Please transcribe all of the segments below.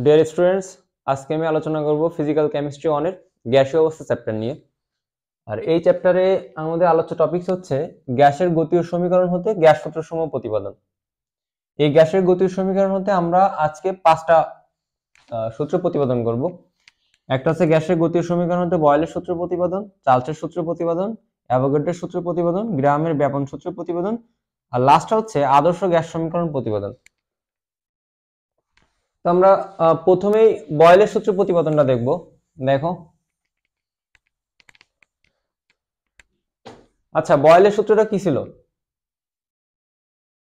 Dear students, আজকে আমি আলোচনা করব ফিজিক্যাল কেমিস্ট্রি ওয়ানের গ্যাসীয় অবস্থা চ্যাপ্টার নিয়ে। আর এই চ্যাপ্টারে আমাদের আলোচ্য টপিকস হচ্ছে গ্যাসের গতীয় সমীকরণ হতে গ্যাস সূত্রসমূহ প্রতিপাদন। এই গ্যাসের গতীয় সমীকরণ হতে আমরা আজকে 5টা সূত্র প্রতিপাদন করব। একটা হচ্ছে গ্যাসের গতীয় সমীকরণ হতে বয়েলের সূত্র প্রতিপাদন, চার্লসের সূত্র প্রতিপাদন, অ্যাভোগাড্রোর সূত্র প্রতিপাদন, গ্রামের ব্যাপন সূত্র প্রতিপাদন, আর লাস্টটা হচ্ছে আদর্শ গ্যাস সমীকরণ প্রতিপাদন। তো আমরা প্রথমেই বয়েলের সূত্র প্রতিপাদনটা দেখব। দেখো, আচ্ছা, বয়েলের সূত্রটা কি ছিল?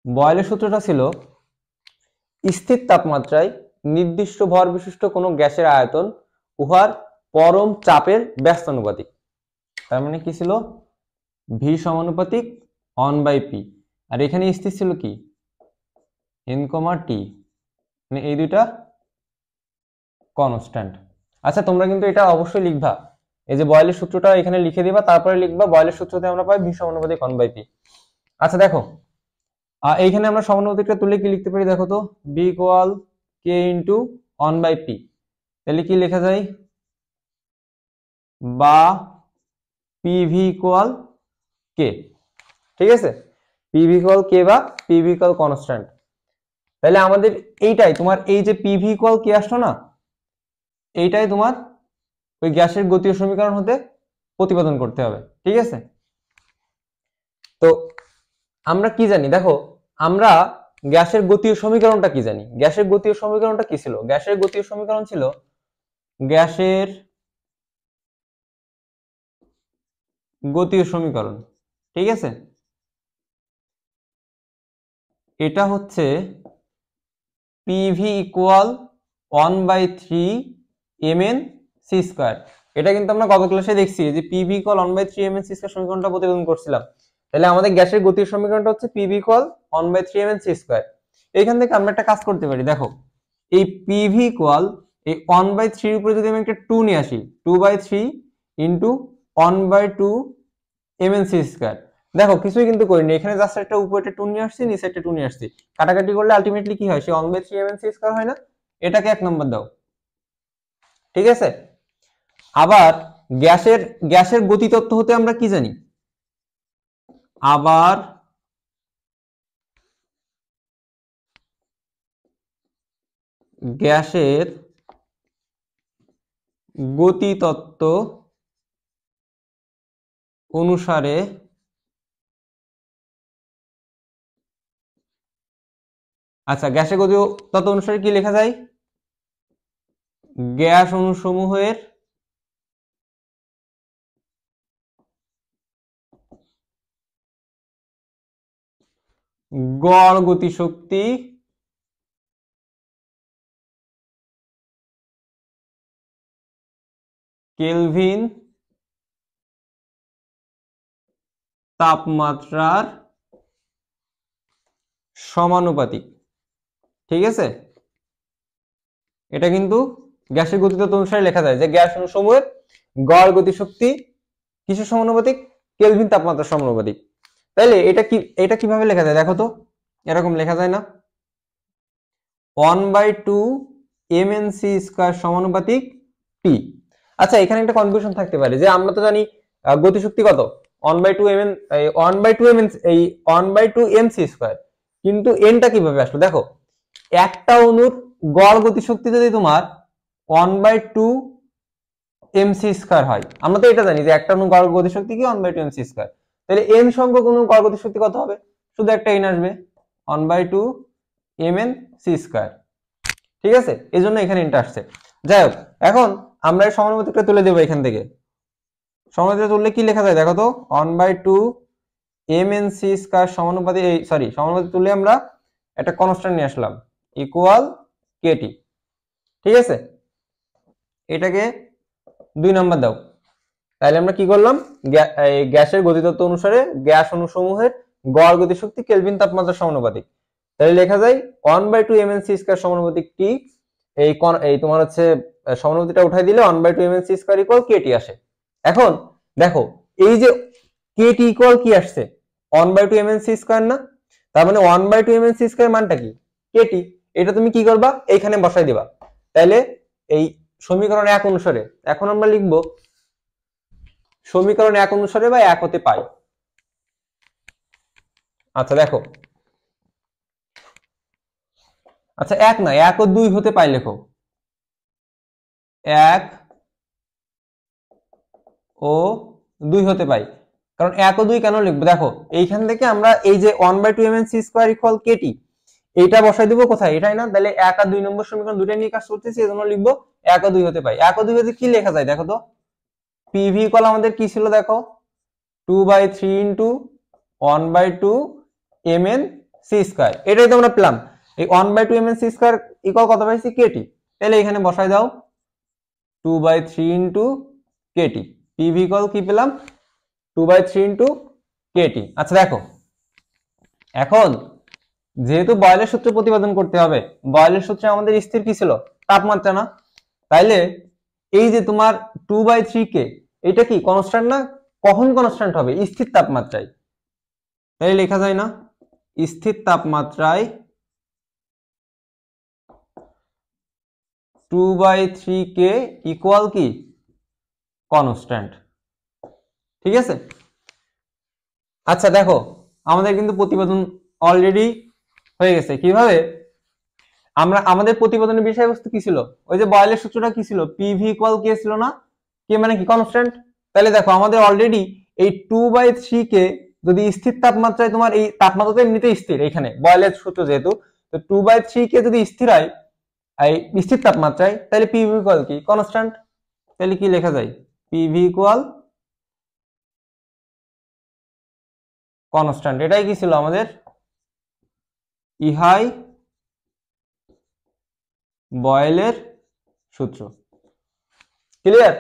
বয়েলের সূত্রটা ছিল স্থির তাপমাত্রায় নির্দিষ্ট ভর বিশিষ্ট কোনো গ্যাসের আয়তন উহার পরম চাপের ব্যস্তানুপাতিক। তার মানে কি ছিল? ভি সমানুপাতিক 1/p। আর এখানে স্থির ছিল কি? n, t, মানে এই দুইটা কনস্ট্যান্ট। আচ্ছা, তোমরা কিন্তু এটা অবশ্যই লিখবা। এই যে বয়েলের সূত্রটা এখানে লিখে দিবা, তারপরে লিখবা বয়েলের সূত্রতে আমরা পাই ভি সমানুপাতিক 1/p। আচ্ছা দেখো, এইখানে আমরা সমানুপাতিকটা তুলে কি লিখতে পারি? দেখো তো, বি ইকুয়াল কে ইন্টু 1/p। তাহলে কি লেখা যায়? বা পিভি ইকুয়াল কে। ঠিক আছে, পিভি ইকুয়াল কে বা পিভি ইকুয়াল কনস্ট্যান্ট। তাহলে আমাদের এইটাই তোমার এই যে পিভি ইকুয়াল কে আসলো না, এইটাই তোমার ওই গ্যাসের গতীয় সমীকরণ হতে প্রতিপাদন করতে হবে। ঠিক আছে, তো আমরা কি জানি? দেখো, আমরা গ্যাসের গতীয় সমীকরণটা কি জানি? গ্যাসের গতীয় সমীকরণটা কি ছিল? গ্যাসের গতীয় সমীকরণ ছিল গ্যাসের গতীয় সমীকরণ। ঠিক আছে, এটা হচ্ছে PV equal 1/3 mn c square. এটা কিন্তু আমরা গত ক্লাসে দেখছি যে PV equal 1/3 mn c square সমীকরণটা প্রতিপাদন করছিলাম। তাহলে আমাদের গ্যাসের গতীয় সমীকরণটা হচ্ছে PV equal 1/3 mn c square. এইখান থেকে আমরা একটা কাজ করতে পারি। দেখো, এই পিভি ইকুয়াল এই 1/3 উপরে যদি আমি একটা 2 নিয়ে আসি, 2/3 ইন্টু 1/2 mn c স্কয়ার। দেখো, কিছুই কিন্তু করিনি, এখানে জাস্ট একটা উপরে 2 নিয়ে আসছি, নিচে একটা 2 নিয়ে আসছি। কাটাকাটি করলে আলটিমেটলি কি হয়? সে 1/3 mn c স্কয়ার হয় না? এটাকে 1 নম্বর দাও। ঠিক আছে, আবার গ্যাসের গতিতত্ত্ব হতে আমরা কি জানি? আবার গ্যাসের গতিতত্ত্ব অনুসারে আচ্ছা, গ্যাসের গতিতত্ত্ব অনুসারে কি লেখা যায়? গ্যাস অণুসমূহের গড় গতিশক্তি কেলভিন তাপমাত্রার সমানুপাতিক। ঠিক আছে, এটা কিন্তু গ্যাসের গতিতত্ত্ব অনুসারে লেখা যায় যে গ্যাস অণুসমূহের গড় গতিশক্তি কিসের সমানুপাতিক? কেলভিন তাপমাত্রার সমানুপাতিক। তাইলে এটা কিভাবে লেখা যায়? দেখো তো, এরকম লেখা যায় না? 1/2 mn c স্কয়ার সমানুপাতিক টি। আচ্ছা, এখানে একটা কনফিউশন থাকতে পারে যে আমরা তো জানি গতিশক্তি কত? 1/2 mn, এই 1/2 mn, এই 1/2 mc স্কয়ার। কিন্তু এনটা কিভাবে আসলো? দেখো, একটা অণুর গড় গতিশক্তি যদি তোমার 1/2 mc স্কয়ার হয়, আমরা তো এটা জানি যে একটা অণুর গড় গতিশক্তি কি 1/2 mc স্কয়ার। তাহলে n সংখ্যক অণুর গড় গতিশক্তি কত হবে? শুধু একটা n আসবে, 1/2 mn c স্কয়ার। ঠিক আছে, এই জন্য এখানে এটা আসছে। যাই হোক, এখন আমরা এই সমানুপাতিকটা তুলে দেবো এখান থেকে। সমানুপাতিক তুললে কি লেখা যায়? দেখো তো, 1/2 mn c স্কয়ার সমানুপাতিক, এই সরি, সমানুপাতিক তুললে আমরা একটা কনস্ট্যান্ট নিয়ে আসলাম ইকুয়াল কেটি। ঠিক আছে, এটাকে 2 নাম্বার দাও। তাহলে আমরা কি করলাম? গ্যাসের গতিতত্ত্ব অনুসারে গ্যাস অণুসমূহের গড় গতিশক্তি কেলভিন তাপমাত্রার সমানুপাতিক। তাহলে লেখা যায় 1/2 mn c স্কয়ার সমানুপাতিক টি। এই তোমার হচ্ছে সমানুপাতিকটা উঠাই দিলে 1/2 mn c square equal KT আসে। এখন দেখো, এই যে কেটি ইকুয়াল কি আসছে? 1/2 mn c স্কয়ার না? তার মানে 1/2 mn c স্কয়ার মানটা কি? কেটি। এটা তুমি কি করবা? এইখানে বসাই দিবা। তাহলে এই সমীকরণ 1 অনুসারে এখন আমরা লিখব সমীকরণ 1 অনুসারে বা 1 হতে পাই। আচ্ছা দেখো, আচ্ছা 1 না 1 ও 2 হতে পাই, লেখো 1 ও 2 হতে পাই। কারণ 1 ও 2 কেন লিখবো, দেখো এইখান থেকে আমরা এই যে 1/2 mnc স্কয়ার ইকুয়াল kt এইটা বসাই দিব কোথায়, এটাই না? তাহলে 1 আর 2 নম্বর সমীকরণ দুটো নিয়ে কাজ করতেছি, এজন্য লিখবো 1 ও 2 হতে পাই। 1 ও 2 হতে কি লেখা যায় দেখো তো, pv ইকুয়াল আমাদের কি ছিল দেখো, 2/3 ইনটু 1/2 mnc স্কয়ার, এটাই তো আমরা পেলাম। এই 1/2 mnc স্কয়ার ইকুয়াল কত পাইছি, kt। তাহলে এখানে বসাই দাও 2/3 ইনটু kt, pv ইকুয়াল কি পেলাম, 2/3 ইনটু kt। আচ্ছা দেখো, এখন যেহেতু বয়লের সূত্র প্রতিপাদন করতে হবে, বয়লের সূত্রে আমাদের স্থির কি ছিল, তাপমাত্রা না? তাইলে এই যে তোমার 2/3 কে, এটা কি কনস্ট্যান্ট না? কখন কনস্ট্যান্ট হবে, স্থির তাপমাত্রায়। তাই লেখা যায় না, স্থির তাপমাত্রায় 2/3 কে ইকুয়াল কি কনস্ট্যান্ট। ঠিক আছে। আচ্ছা দেখো, আমাদের কিন্তু প্রতিপাদন অলরেডি হয়ে গেছে। কিভাবে, আমরা আমাদের প্রতিবেদনের বিষয়বস্তু কি ছিল, ওই যে বয়লের সূত্রটা কি ছিল, পিভি ইকুয়াল কে ছিল না? কে মানে কি কনস্ট্যান্ট। তাহলে দেখো আমাদের অলরেডি এই 2/3 কে যদি স্থির তাপমাত্রায়, তোমার এই তাপমাত্রা তো এমনিতেই স্থির এখানে বয়লের সূত্র যেহেতু, তো 2/3 কে যদি স্থির হয় এই স্থির তাপমাত্রায়, তাহলে পিভি ইকুয়াল কি কনস্ট্যান্ট। তাহলে কি লেখা যায়, পিভি ইকুয়াল কনস্ট্যান্ট। এটাই কি ছিল আমাদের, ইহাই বয়েলের সূত্র। ক্লিয়ার?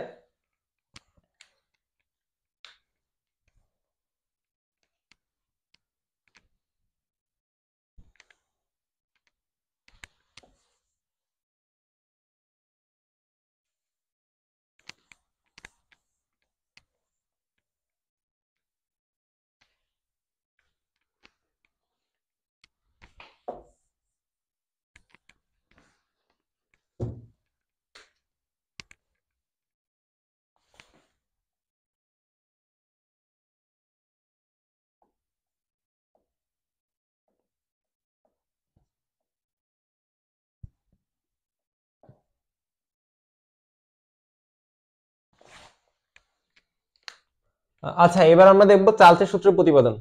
আচ্ছা এবার আমরা দেখব চার্লসের সূত্র প্রতিপাদন।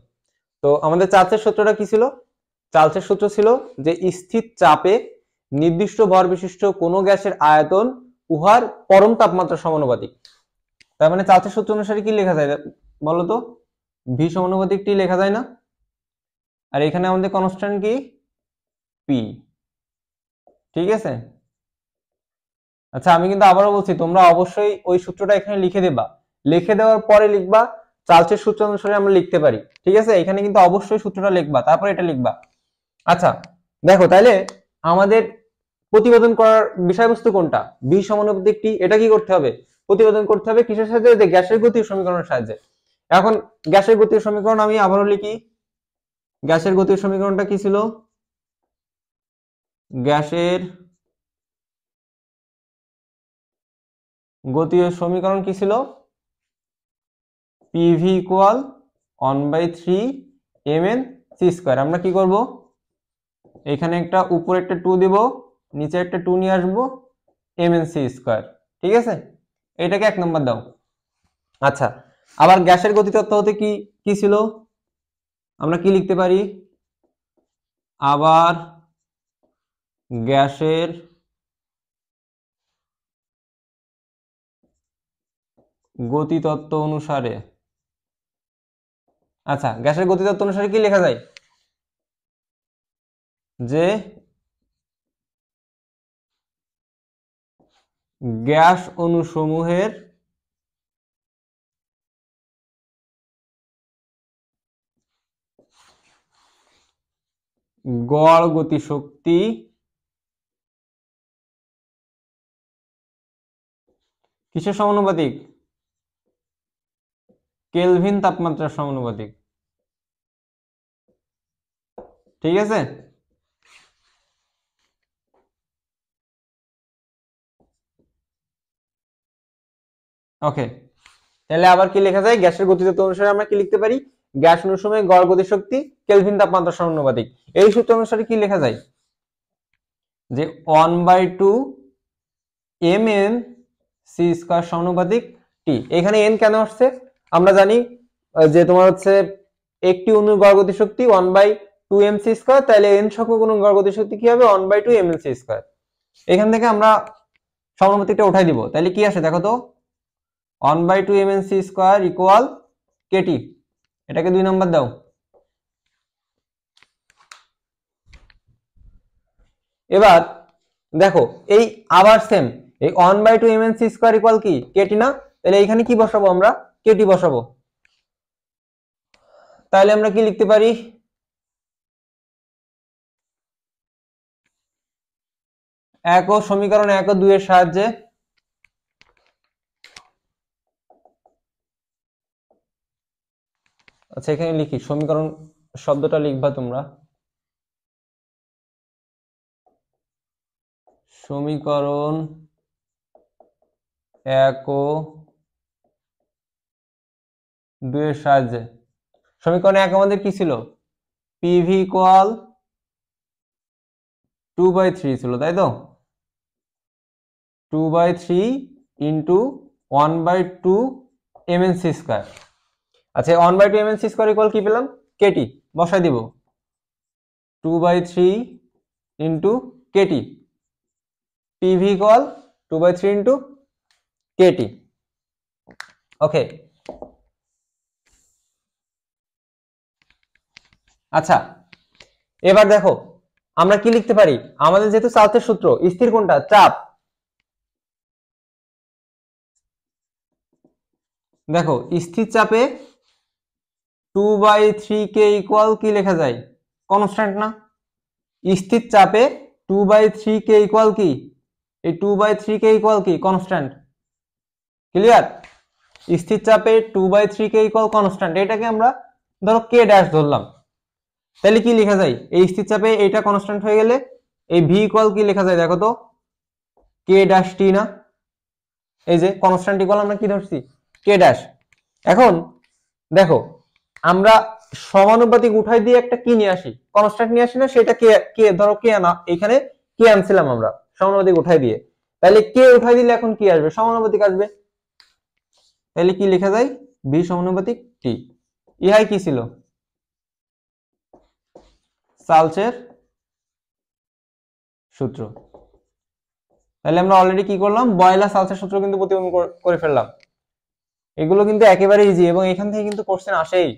তো আমাদের চার্লসের সূত্রটা কি ছিল, চার্লসের সূত্র ছিল যে স্থির চাপে নির্দিষ্ট ভর বিশিষ্ট কোনো গ্যাসের আয়তন উহার পরম তাপমাত্রা সমানুপাতিক। তার মানে চার্লসের সূত্র অনুসারে কি লেখা যায় বলো তো, ভি সমানুপাতিক টি লেখা যায় না? আর এখানে আমাদের কনস্ট্যান্ট কি, পি। ঠিক আছে। আচ্ছা আমি কিন্তু আবারও বলছি, তোমরা অবশ্যই ওই সূত্রটা এখানে লিখে দেবা, লিখে দেওয়ার পরে লিখবা চার্লসের সূত্র অনুসারে আমরা লিখতে পারি। ঠিক আছে, এখানে কিন্তু অবশ্যই সূত্রটা লিখবা, তারপর এটা লিখবা। আচ্ছা দেখো, তাহলে আমাদের প্রতিবেদন করার বিষয়বস্তু কোনটা, বি সমানুপাতিক টি। এটা কি করতে হবে, প্রতিবেদন করতে হবে কিসের সাহায্যে, যে গ্যাসের গতির সমীকরণের সাহায্যে। এখন গ্যাসের গতির সমীকরণ আমি আবারও লিখি, গ্যাসের গতির সমীকরণটা কি ছিল, গ্যাসের গতীয় সমীকরণ কি ছিল, পিভি ইকুয়াল 1/3 mnc স্কয়ার। আমরা কি করব, এখানে একটা উপরে একটা 2 দেব, নিচে একটা 2 নিয়ে আসবো, mnc স্কয়ার। ঠিক আছে, এটাকে 1 নম্বর দাও। আচ্ছা আবার গ্যাসের গতিতত্ত্ব হতে কি কি ছিল, আমরা কি লিখতে পারি, আবার গ্যাসের গতিতত্ত্ব অনুসারে, আচ্ছা গ্যাসের গতিতত্ত্ব অনুসারে কি লেখা যায়, যে গ্যাস অণুসমূহের গড় গতিশক্তি কিসের সমানুপাতিক, কেলভিন তাপমাত্রার সমানুপাতিক। ঠিক আছে। ওকে, তাহলে আবার কি লেখা যায়? গ্যাসের গতিতত্ত্ব অনুসারে আমরা কি লিখতে পারি? গ্যাস অনুসময়ে গড় গতিশক্তি কেলভিন তাপমাত্রার সমানুপাতিক। এই সূত্র অনুসারে কি লেখা যায়? যে 1/2 mn c স্কয়ার সমানুপাতিক টি। এখানে n কেন আসছে? আমরা জানি যে তোমার হচ্ছে একটি অণুর গড় গতিশক্তি 1/2 mc স্কয়ার, তাহলে n সংখ্যক অণুর গড় গতিশক্তি কি হবে? 1/2 mnc স্কয়ার। এখান থেকে আমরা সমানুপাতিকটা উঠাই দিব, তাহলে কি আসে দেখো তো? 1/2 mnc স্কয়ার ইকুয়াল kT। এটাকে 2 নাম্বার দাও। এবার দেখো এই আবার সেম, এই 1/2 mnc স্কয়ার ইকুয়াল কি? kT না? তাহলে এখানে কি বসাবো? আমরা kT বসাবো। তাহলে আমরা কি লিখতে পারি? সমীকরণ 1 ও 2 এর সাহায্যে আচ্ছা এখানে লিখি, সমীকরণ শব্দটা লিখবা তোমরা। সমীকরণ 1 ও 2 এর সাহায্যে। সমীকরণ 1 আমাদের কি ছিল? পিভি ইকুয়াল 2/3 ছিল, তাই তো? 2/3 ইন্টু 1/2 mnc স্কয়ার। আচ্ছা 1/2 mnc স্কয়ার ইকুয়াল কি পেলাম? kT বসাই দিব। 2/3 into kT, PV equal 2/3 into kT। ওকে, আচ্ছা এবার দেখো আমরা কি লিখতে পারি? আমাদের যেহেতু চার্লসের সূত্র, স্থির কোনটা? চাপ। দেখো স্থির চাপে 2/3 কে ইকুয়াল কি লেখা যায়? কনস্ট্যান্ট না? স্থির চাপে 2/3 কে ইকুয়াল কি? এই 2/3 কে ইকুয়াল কি? কনস্ট্যান্ট। ক্লিয়ার? স্থির চাপে 2/3 কে ইকুয়াল কনস্ট্যান্ট, এটাকে আমরা ধরো কে ড্যাশ ধরলাম। তাহলে কি লেখা যায়? এই স্থির চাপে এটা কনস্ট্যান্ট হয়ে গেলে এই ভি ইকুয়াল কি লেখা যায় দেখো তো? কে ড্যাশ টি না? এই যে কনস্ট্যান্ট ইকুয়াল আমরা কি ধরছি? কে ড্যাশ। এখন দেখো আমরা সমানুপাতিক উঠাই দিয়ে একটা কি নিয়ে আসি? কনস্ট্যান্ট নিয়ে আসি না? সেটা কে, কে ধরো কে আনা, এখানে কে আনছিলাম আমরা সমানুপাতিক উঠাই দিয়ে। তাহলে কে উঠাই দিলে এখন কি আসবে? সমানুপাতিক আসবে। তাহলে কি লেখা যায়? ভি সমানুপাতিক টি। ইহাই কি ছিল? চার্লসের সূত্র। তাহলে আমরা অলরেডি কি করলাম? বয়লার চার্লসের সূত্র কিন্তু প্রতিপাদন করে ফেললাম। এগুলো কিন্তু একেবারে ইজি এবং এখান থেকে কিন্তু কোশ্চেন আসেই।